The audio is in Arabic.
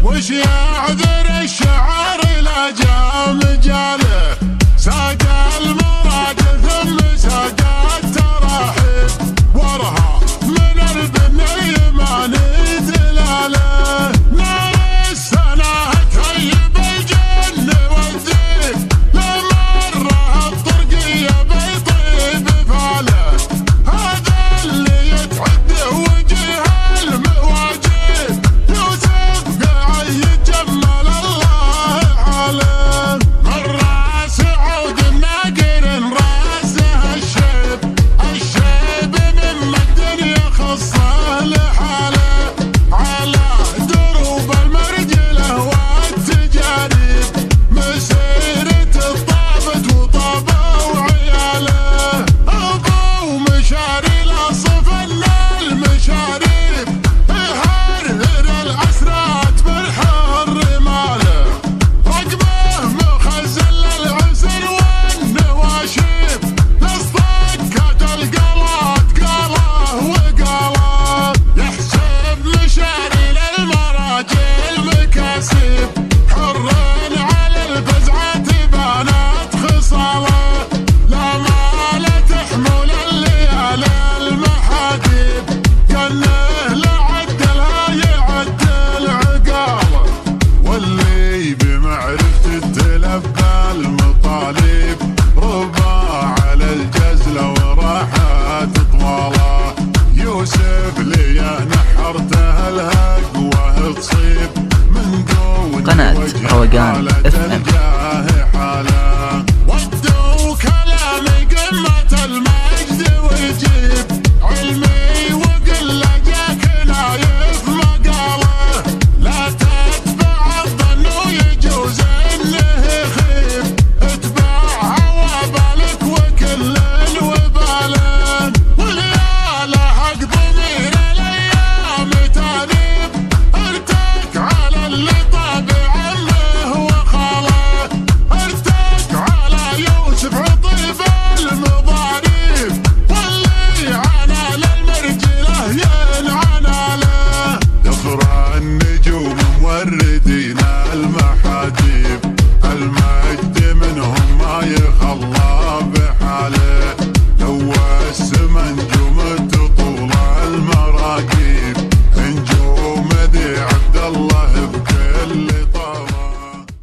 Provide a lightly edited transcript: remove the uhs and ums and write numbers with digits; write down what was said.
وش يعذر الشعر لا جاء مجاله، ساق المراد ثم ساق التراحيب، ورها من البني ما ندلاله، نار السنة تهيب الجن والذيب، لمره الطرقية بيطيب فاله، هذا اللي يتعدى وجه المواجب، يوسف يجمل الله حاله، من راس عود الناقر راسه الشيب مما الدنيا خصه لحاله، على دروب المرجله والتجارب، مسيرة الطابت وطابه وعياله، ابو مشاري الاصف المشاريب، يهرهر العسرات بالحر ماله، رقبه مخزن للعسر والنواشيب، لاصطكت القلات قاله وقاله، يحسب مشاري للمراجل مكاسب، حر على الفزعات بانت خصاله، لا مال تحمل الليالي المحاديب، كانه لعدلها يعدل عقاله، واللي بمعرفة تلبى المطالب، ربا على الجزلة وراحت طواله، يوسف ليه نحرته الهقوة تصيب من دون قناة روقان FM.